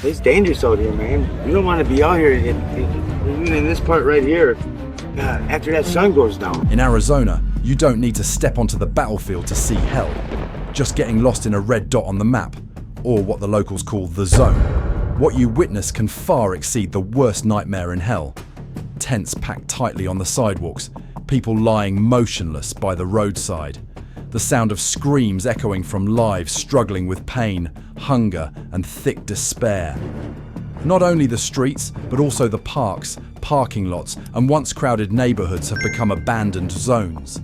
It's dangerous out here, man. You don't want to be out here in this part right here after that sun goes down. In Arizona, you don't need to step onto the battlefield to see hell. Just getting lost in a red dot on the map, or what the locals call the zone. What you witness can far exceed the worst nightmare in hell. Tents packed tightly on the sidewalks, people lying motionless by the roadside. The sound of screams echoing from lives struggling with pain, hunger, and thick despair. Not only the streets, but also the parks, parking lots, and once crowded neighborhoods have become abandoned zones,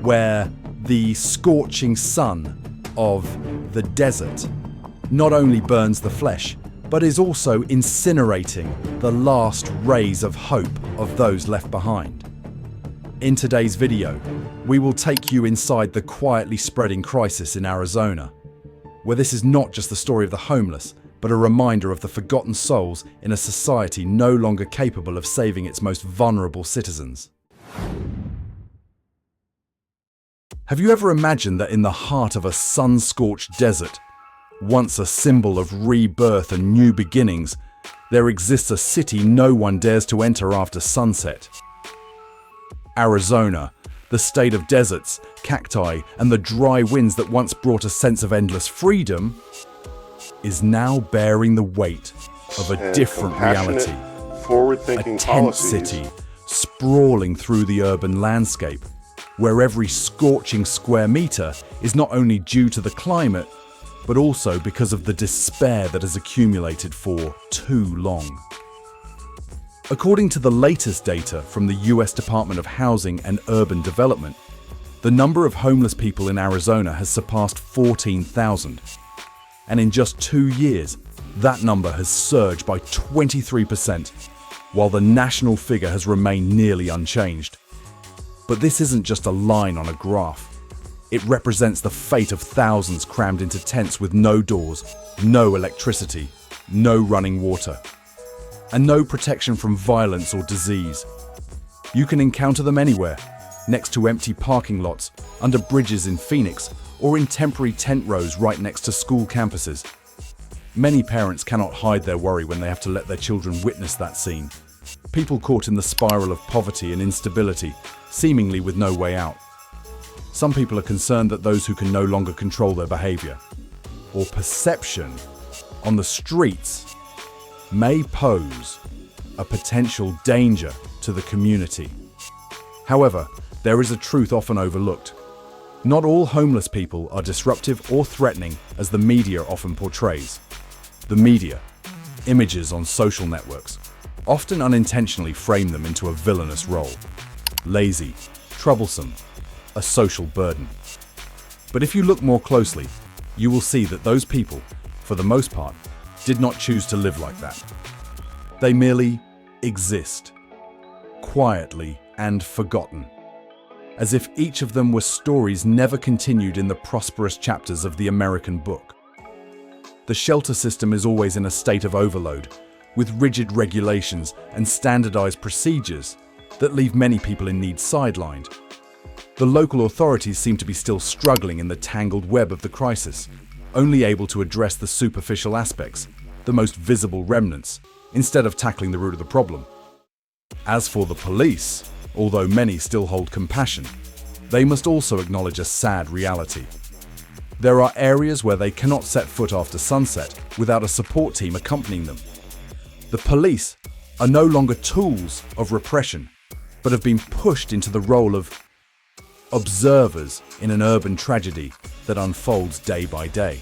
where the scorching sun of the desert not only burns the flesh, but is also incinerating the last rays of hope of those left behind. In today's video, we will take you inside the quietly spreading crisis in Arizona, where this is not just the story of the homeless, but a reminder of the forgotten souls in a society no longer capable of saving its most vulnerable citizens. Have you ever imagined that in the heart of a sun-scorched desert, once a symbol of rebirth and new beginnings, there exists a city no one dares to enter after sunset? Arizona, the state of deserts, cacti, and the dry winds that once brought a sense of endless freedom, is now bearing the weight of a different reality. Forward-thinking a tent policies. city sprawling through the urban landscape, where every scorching square meter is not only due to the climate, but also because of the despair that has accumulated for too long. According to the latest data from the US Department of Housing and Urban Development, the number of homeless people in Arizona has surpassed 14,000. And in just 2 years, that number has surged by 23%, while the national figure has remained nearly unchanged. But this isn't just a line on a graph. It represents the fate of thousands crammed into tents with no doors, no electricity, no running water, and no protection from violence or disease. You can encounter them anywhere, next to empty parking lots, under bridges in Phoenix, or in temporary tent rows right next to school campuses. Many parents cannot hide their worry when they have to let their children witness that scene. People caught in the spiral of poverty and instability, seemingly with no way out. Some people are concerned that those who can no longer control their behavior, or perception, on the streets may pose a potential danger to the community. However, there is a truth often overlooked. Not all homeless people are disruptive or threatening as the media often portrays. The media, images on social networks, often unintentionally frame them into a villainous role. Lazy, troublesome, a social burden. But if you look more closely, you will see that those people, for the most part, did not choose to live like that. They merely exist, quietly and forgotten, as if each of them were stories never continued in the prosperous chapters of the American book. The shelter system is always in a state of overload, with rigid regulations and standardized procedures that leave many people in need sidelined. The local authorities seem to be still struggling in the tangled web of the crisis, only able to address the superficial aspects, the most visible remnants, instead of tackling the root of the problem. As for the police, although many still hold compassion, they must also acknowledge a sad reality. There are areas where they cannot set foot after sunset without a support team accompanying them. The police are no longer tools of repression, but have been pushed into the role of observers in an urban tragedy that unfolds day by day.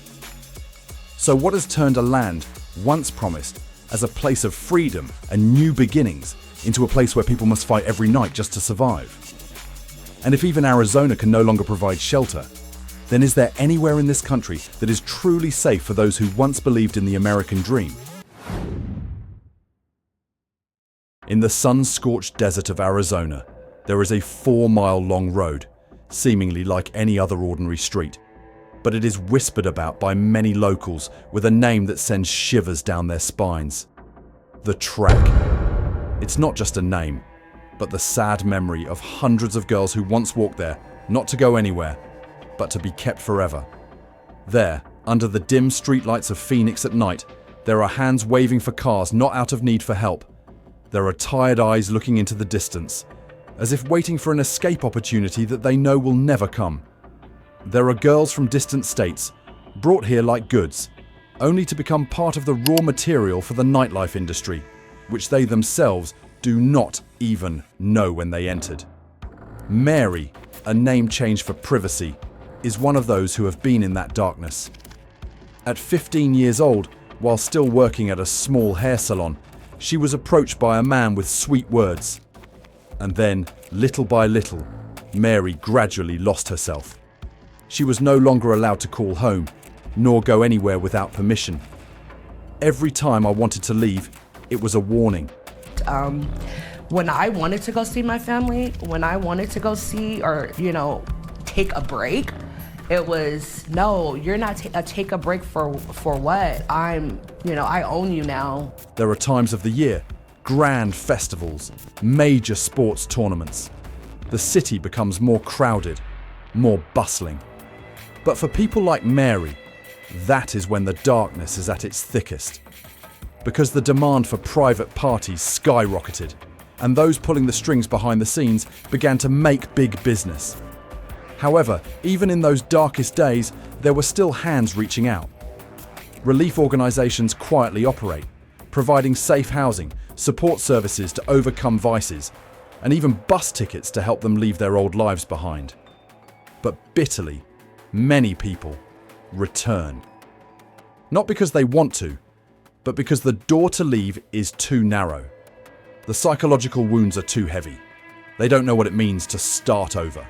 So what has turned a land once promised as a place of freedom and new beginnings into a place where people must fight every night just to survive? And if even Arizona can no longer provide shelter, then is there anywhere in this country that is truly safe for those who once believed in the American dream? In the sun-scorched desert of Arizona, there is a 4-mile-long road, seemingly like any other ordinary street, but it is whispered about by many locals with a name that sends shivers down their spines. The Track. It's not just a name, but the sad memory of hundreds of girls who once walked there, not to go anywhere, but to be kept forever. There, under the dim streetlights of Phoenix at night, There are hands waving for cars not out of need for help. There are tired eyes looking into the distance, as if waiting for an escape opportunity that they know will never come. There are girls from distant states, brought here like goods, only to become part of the raw material for the nightlife industry, which they themselves do not even know when they entered. Mary, a name change for privacy, is one of those who have been in that darkness. At 15 years old, while still working at a small hair salon, she was approached by a man with sweet words. And then, little by little, Mary gradually lost herself. She was no longer allowed to call home, nor go anywhere without permission. Every time I wanted to leave, it was a warning. When I wanted to go see my family, when I wanted to go see or, take a break, it was, no, you're not take a break for what? I own you now. There are times of the year, grand festivals, major sports tournaments. The city becomes more crowded, more bustling. But for people like Mary, that is when the darkness is at its thickest. Because the demand for private parties skyrocketed, and those pulling the strings behind the scenes began to make big business. However, even in those darkest days, there were still hands reaching out. Relief organisations quietly operate, providing safe housing, support services to overcome vices, and even bus tickets to help them leave their old lives behind. But bitterly, many people return. Not because they want to, but because the door to leave is too narrow. The psychological wounds are too heavy. They don't know what it means to start over.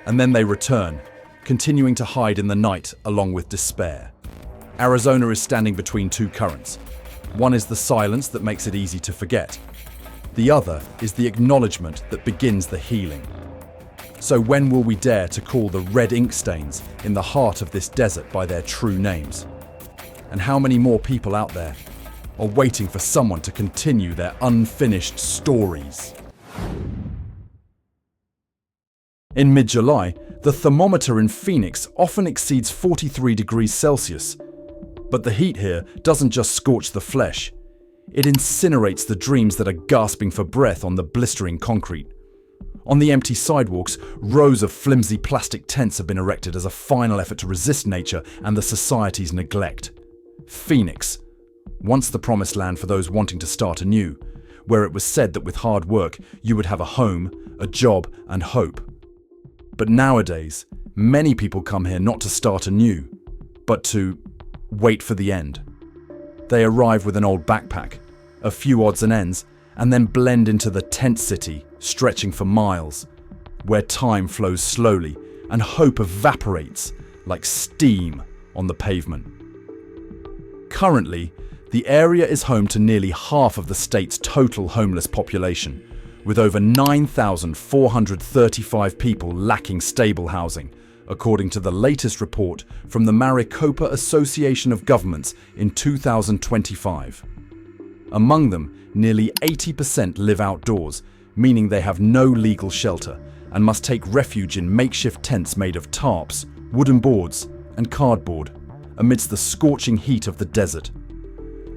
And then they return, continuing to hide in the night along with despair. Arizona is standing between two currents. One is the silence that makes it easy to forget. The other is the acknowledgement that begins the healing. So when will we dare to call the red ink stains in the heart of this desert by their true names? And how many more people out there are waiting for someone to continue their unfinished stories? In mid-July, the thermometer in Phoenix often exceeds 43 degrees Celsius. But the heat here doesn't just scorch the flesh. It incinerates the dreams that are gasping for breath on the blistering concrete. On the empty sidewalks, rows of flimsy plastic tents have been erected as a final effort to resist nature and the society's neglect. Phoenix, once the promised land for those wanting to start anew, where it was said that with hard work you would have a home, a job, and hope. But nowadays, many people come here not to start anew, but to wait for the end. They arrive with an old backpack, a few odds and ends, and then blend into the tent city, stretching for miles, where time flows slowly and hope evaporates like steam on the pavement. Currently, the area is home to nearly half of the state's total homeless population, with over 9,435 people lacking stable housing, according to the latest report from the Maricopa Association of Governments in 2025. Among them, nearly 80% live outdoors, meaning they have no legal shelter and must take refuge in makeshift tents made of tarps, wooden boards, and cardboard, amidst the scorching heat of the desert.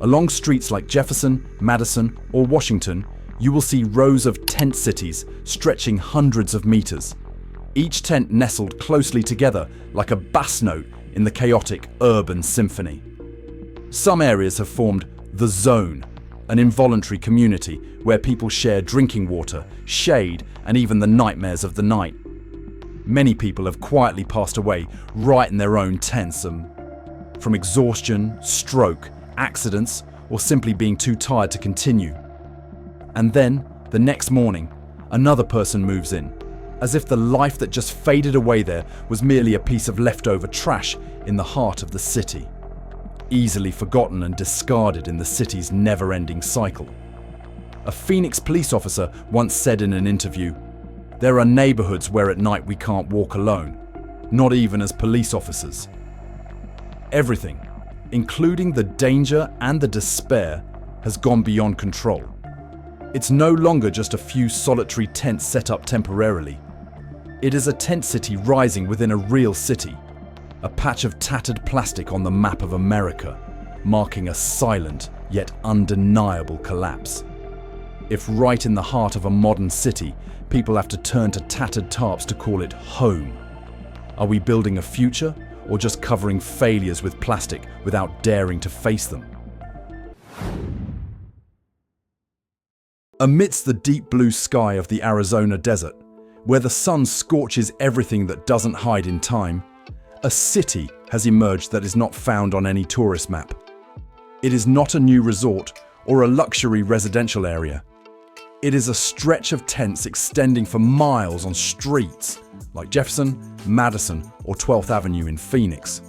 Along streets like Jefferson, Madison, or Washington, you will see rows of tent cities stretching hundreds of meters, each tent nestled closely together like a bass note in the chaotic urban symphony. Some areas have formed the Zone, an involuntary community where people share drinking water, shade, and even the nightmares of the night. Many people have quietly passed away right in their own tents, from exhaustion, stroke, accidents, or simply being too tired to continue. And then, the next morning, another person moves in, as if the life that just faded away there was merely a piece of leftover trash in the heart of the city, easily forgotten and discarded in the city's never-ending cycle. A Phoenix police officer once said in an interview, "There are neighborhoods where at night we can't walk alone, not even as police officers." Everything, including the danger and the despair, has gone beyond control. It's no longer just a few solitary tents set up temporarily. It is a tent city rising within a real city, a patch of tattered plastic on the map of America, marking a silent yet undeniable collapse. If right in the heart of a modern city, people have to turn to tattered tarps to call it home, are we building a future or just covering failures with plastic without daring to face them? Amidst the deep blue sky of the Arizona desert, where the sun scorches everything that doesn't hide in time, a city has emerged that is not found on any tourist map. It is not a new resort or a luxury residential area. It is a stretch of tents extending for miles on streets like Jefferson, Madison, or 12th Avenue in Phoenix,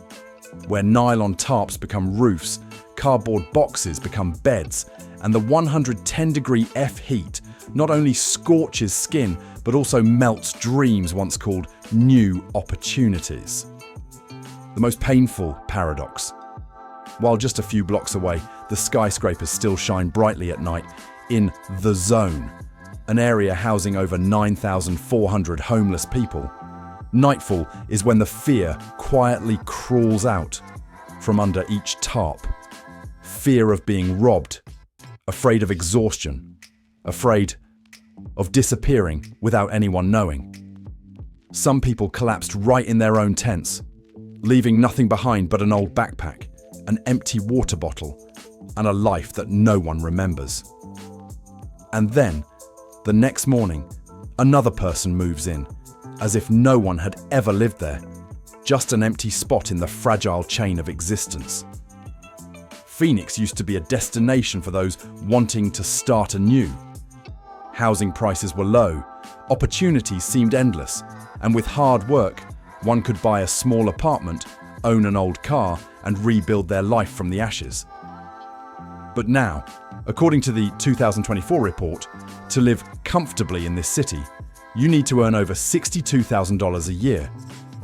where nylon tarps become roofs, cardboard boxes become beds, and the 110-degree F heat not only scorches skin, but also melts dreams once called new opportunities. The most painful paradox. While just a few blocks away, the skyscrapers still shine brightly at night in the Zone, an area housing over 9,400 homeless people. Nightfall is when the fear quietly crawls out from under each tarp. Fear of being robbed, afraid of exhaustion, afraid of disappearing without anyone knowing. Some people collapsed right in their own tents, leaving nothing behind but an old backpack, an empty water bottle, and a life that no one remembers. And then, the next morning, another person moves in, as if no one had ever lived there, just an empty spot in the fragile chain of existence. Phoenix used to be a destination for those wanting to start anew. Housing prices were low, opportunities seemed endless, and with hard work, one could buy a small apartment, own an old car, and rebuild their life from the ashes. But now, according to the 2024 report, to live comfortably in this city, you need to earn over $62,000 a year,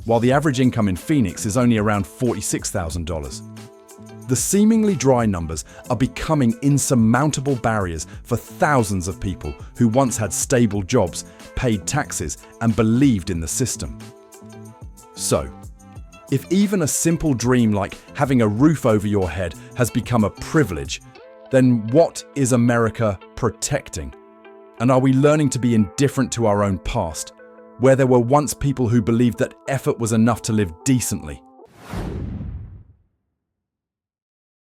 while the average income in Phoenix is only around $46,000. The seemingly dry numbers are becoming insurmountable barriers for thousands of people who once had stable jobs, paid taxes, and believed in the system. So, if even a simple dream like having a roof over your head has become a privilege, then what is America protecting? And are we learning to be indifferent to our own past, where there were once people who believed that effort was enough to live decently?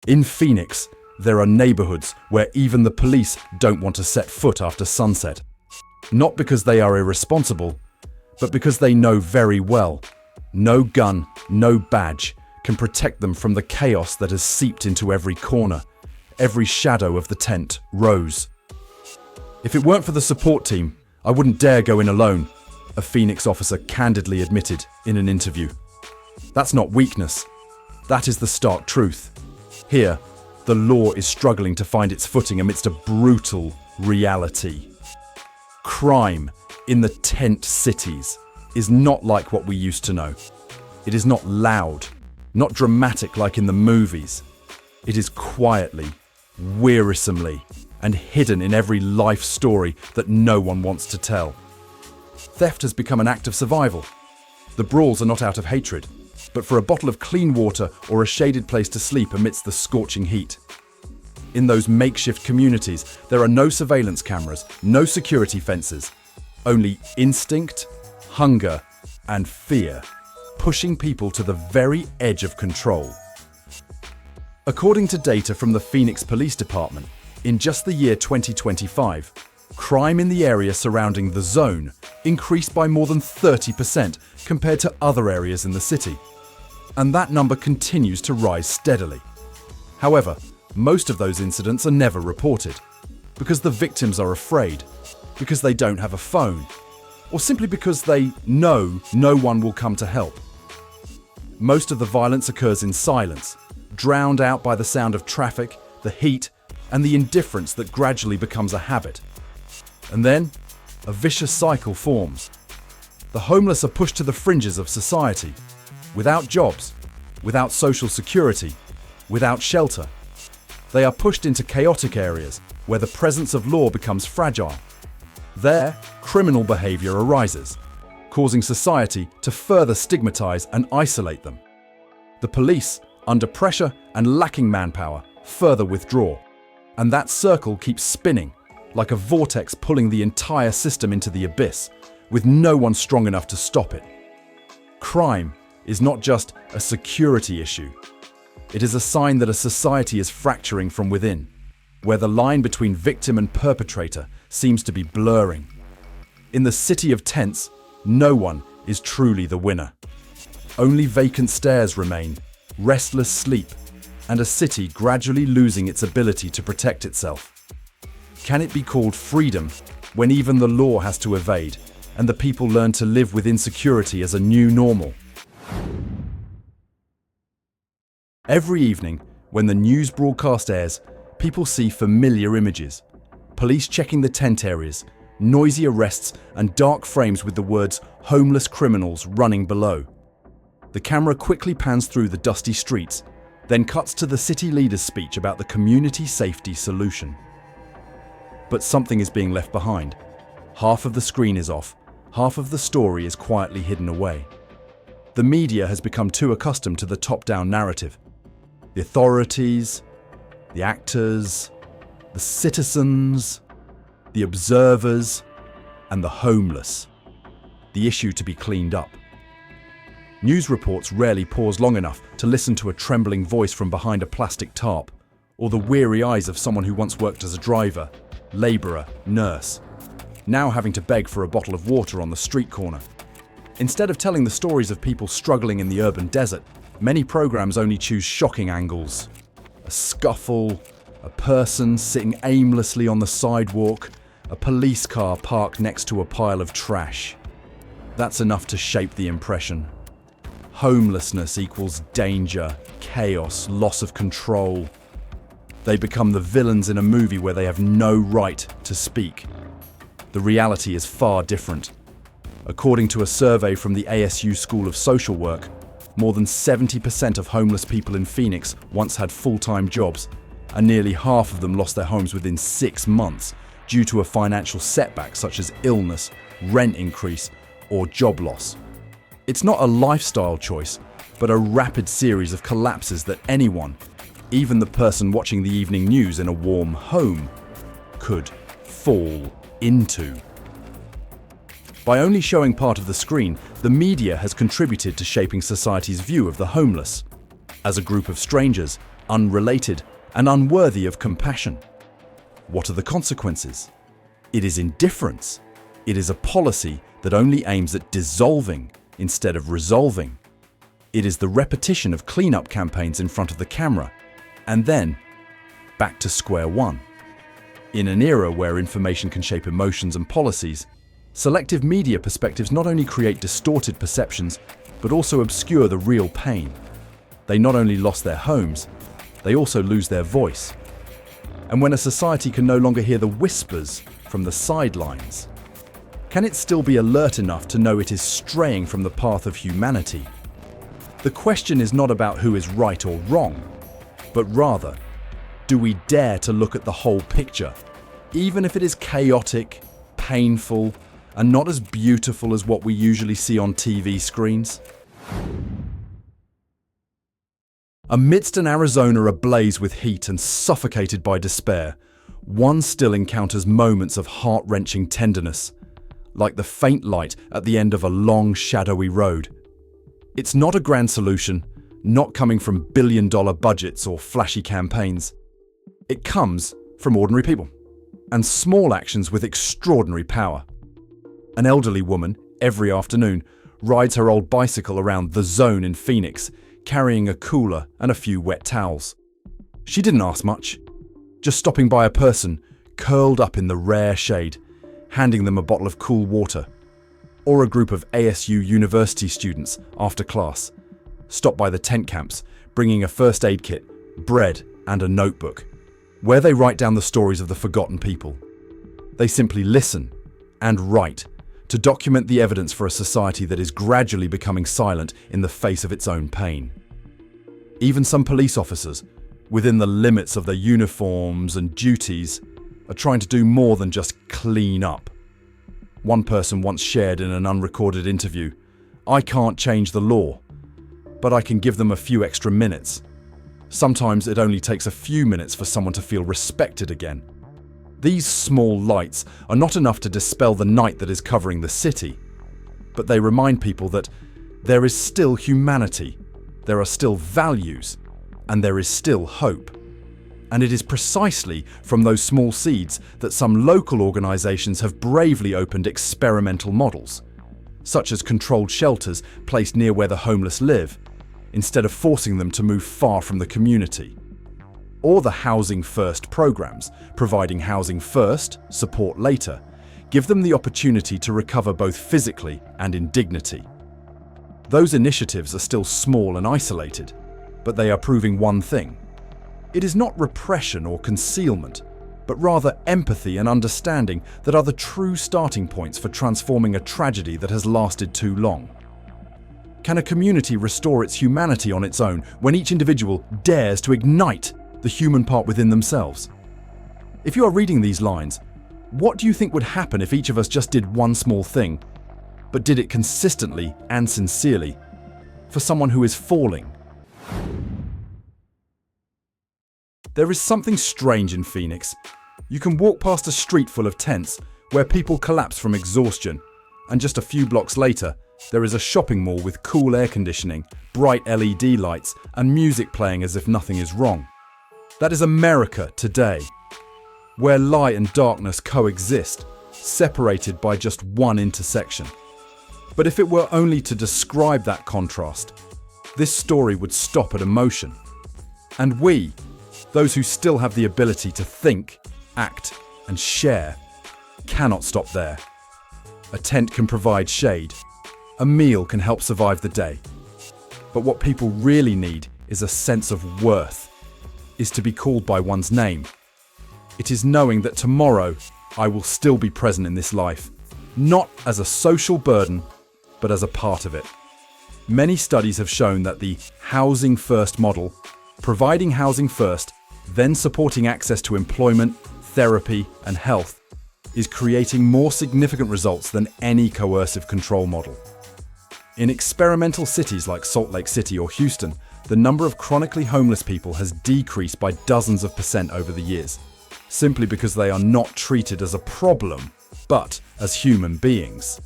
In Phoenix, there are neighborhoods where even the police don't want to set foot after sunset. Not because they are irresponsible, but because they know very well no gun, no badge can protect them from the chaos that has seeped into every corner, every shadow of the tent rose. If it weren't for the support team, I wouldn't dare go in alone, a Phoenix officer candidly admitted in an interview. That's not weakness. That is the stark truth. Here, the law is struggling to find its footing amidst a brutal reality. Crime in the tent cities is not like what we used to know. It is not loud, not dramatic like in the movies. It is quietly, wearisomely, and hidden in every life story that no one wants to tell. Theft has become an act of survival. The brawls are not out of hatred, but for a bottle of clean water or a shaded place to sleep amidst the scorching heat. In those makeshift communities, there are no surveillance cameras, no security fences, only instinct, hunger, and fear, pushing people to the very edge of control. According to data from the Phoenix Police Department, in just the year 2025, crime in the area surrounding the Zone increased by more than 30% compared to other areas in the city. And that number continues to rise steadily. However, most of those incidents are never reported, because the victims are afraid, because they don't have a phone, or simply because they know no one will come to help. Most of the violence occurs in silence, drowned out by the sound of traffic, the heat, and the indifference that gradually becomes a habit. And then, a vicious cycle forms. The homeless are pushed to the fringes of society, without jobs, without social security, without shelter. They are pushed into chaotic areas where the presence of law becomes fragile. There, criminal behavior arises, causing society to further stigmatize and isolate them. The police Under pressure and lacking manpower, further withdraw. And that circle keeps spinning, like a vortex pulling the entire system into the abyss, with no one strong enough to stop it. Crime is not just a security issue. It is a sign that a society is fracturing from within, where the line between victim and perpetrator seems to be blurring. In the city of tents, no one is truly the winner. Only vacant stares remain, restless sleep, and a city gradually losing its ability to protect itself. Can it be called freedom when even the law has to evade and the people learn to live with insecurity as a new normal? Every evening, when the news broadcast airs, people see familiar images. Police checking the tent areas, noisy arrests, and dark frames with the words "homeless criminals" running below. The camera quickly pans through the dusty streets, then cuts to the city leader's speech about the community safety solution. But something is being left behind. Half of the screen is off, half of the story is quietly hidden away. The media has become too accustomed to the top-down narrative. The authorities, the actors, the citizens, the observers, and the homeless. The issue to be cleaned up. News reports rarely pause long enough to listen to a trembling voice from behind a plastic tarp, or the weary eyes of someone who once worked as a driver, labourer, nurse, now having to beg for a bottle of water on the street corner. Instead of telling the stories of people struggling in the urban desert, many programs only choose shocking angles. A scuffle, a person sitting aimlessly on the sidewalk, a police car parked next to a pile of trash. That's enough to shape the impression. Homelessness equals danger, chaos, loss of control. They become the villains in a movie where they have no right to speak. The reality is far different. According to a survey from the ASU School of Social Work, more than 70% of homeless people in Phoenix once had full-time jobs, and nearly half of them lost their homes within 6 months due to a financial setback such as illness, rent increase, or job loss. It's not a lifestyle choice, but a rapid series of collapses that anyone, even the person watching the evening news in a warm home, could fall into. By only showing part of the screen, the media has contributed to shaping society's view of the homeless as a group of strangers, unrelated and unworthy of compassion. What are the consequences? It is indifference. It is a policy that only aims at dissolving instead of resolving. It is the repetition of cleanup campaigns in front of the camera, and then back to square one. In an era where information can shape emotions and policies, selective media perspectives not only create distorted perceptions, but also obscure the real pain. They not only lost their homes, they also lose their voice. And when a society can no longer hear the whispers from the sidelines, can it still be alert enough to know it is straying from the path of humanity? The question is not about who is right or wrong, but rather, do we dare to look at the whole picture, even if it is chaotic, painful, and not as beautiful as what we usually see on TV screens? Amidst an Arizona ablaze with heat and suffocated by despair, one still encounters moments of heart-wrenching tenderness, like the faint light at the end of a long, shadowy road. It's not a grand solution, not coming from billion-dollar budgets or flashy campaigns. It comes from ordinary people, and small actions with extraordinary power. An elderly woman, every afternoon, rides her old bicycle around the Zone in Phoenix, carrying a cooler and a few wet towels. She didn't ask much, just stopping by a person curled up in the rare shade, handing them a bottle of cool water, or a group of ASU university students after class, stopped by the tent camps, bringing a first aid kit, bread, and a notebook, where they write down the stories of the forgotten people. They simply listen and write to document the evidence for a society that is gradually becoming silent in the face of its own pain. Even some police officers, within the limits of their uniforms and duties, are trying to do more than just clean up. One person once shared in an unrecorded interview, "I can't change the law, but I can give them a few extra minutes Sometimes it only takes a few minutes for someone to feel respected again. These small lights are not enough to dispel the night that is covering the city, but they remind people that there is still humanity, there are still values, and there is still hope. And it is precisely from those small seeds that some local organisations have bravely opened experimental models, such as controlled shelters placed near where the homeless live, instead of forcing them to move far from the community. Or the Housing First programs, providing housing first, support later, give them the opportunity to recover both physically and in dignity. Those initiatives are still small and isolated, but they are proving one thing. It is not repression or concealment, but rather empathy and understanding that are the true starting points for transforming a tragedy that has lasted too long. Can a community restore its humanity on its own when each individual dares to ignite the human part within themselves? If you are reading these lines, what do you think would happen if each of us just did one small thing, but did it consistently and sincerely for someone who is falling? There is something strange in Phoenix. You can walk past a street full of tents where people collapse from exhaustion, and just a few blocks later, there is a shopping mall with cool air conditioning, bright LED lights, and music playing as if nothing is wrong. That is America today, where light and darkness coexist, separated by just one intersection. But if it were only to describe that contrast, this story would stop at emotion. And we, those who still have the ability to think, act, and share, cannot stop there. A tent can provide shade. A meal can help survive the day. But what people really need is a sense of worth, is to be called by one's name. It is knowing that tomorrow I will still be present in this life, not as a social burden, but as a part of it. Many studies have shown that the housing first model, providing housing first, then supporting access to employment, therapy, and health, is creating more significant results than any coercive control model. In experimental cities like Salt Lake City or Houston, the number of chronically homeless people has decreased by dozens of % over the years, simply because they are not treated as a problem, but as human beings.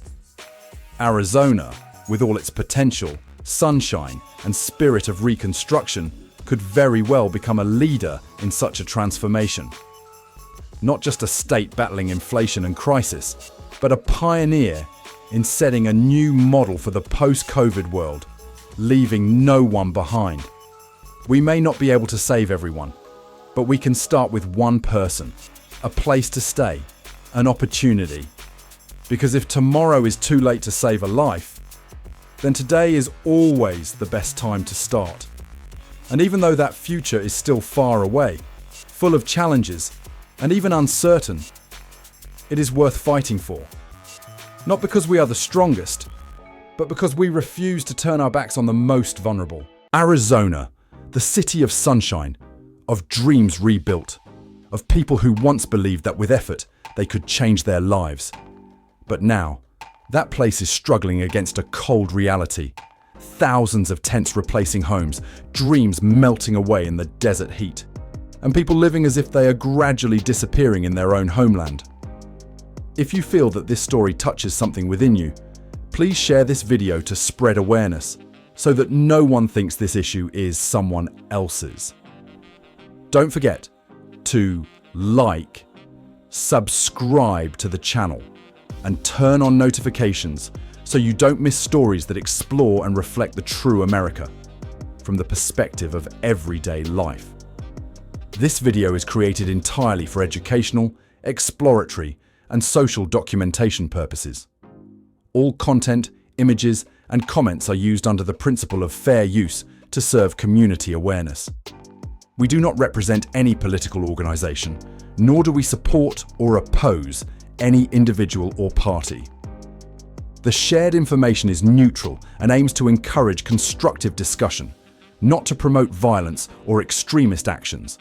Arizona, with all its potential, sunshine, and spirit of reconstruction, could very well become a leader in such a transformation. Not just a state battling inflation and crisis, but a pioneer in setting a new model for the post-COVID world, leaving no one behind. We may not be able to save everyone, but we can start with one person, a place to stay, an opportunity. Because if tomorrow is too late to save a life, then today is always the best time to start. And even though that future is still far away, full of challenges, and even uncertain, it is worth fighting for. Not because we are the strongest, but because we refuse to turn our backs on the most vulnerable. Arizona, the city of sunshine, of dreams rebuilt, of people who once believed that with effort they could change their lives. But now, that place is struggling against a cold reality. Thousands of tents replacing homes, dreams melting away in the desert heat, and people living as if they are gradually disappearing in their own homeland. If you feel that this story touches something within you, please share this video to spread awareness, so that no one thinks this issue is someone else's. Don't forget to like, subscribe to the channel, and turn on notifications so you don't miss stories that explore and reflect the true America from the perspective of everyday life. This video is created entirely for educational, exploratory, and social documentation purposes. All content, images, and comments are used under the principle of fair use to serve community awareness. We do not represent any political organization, nor do we support or oppose any individual or party. The shared information is neutral and aims to encourage constructive discussion, not to promote violence or extremist actions.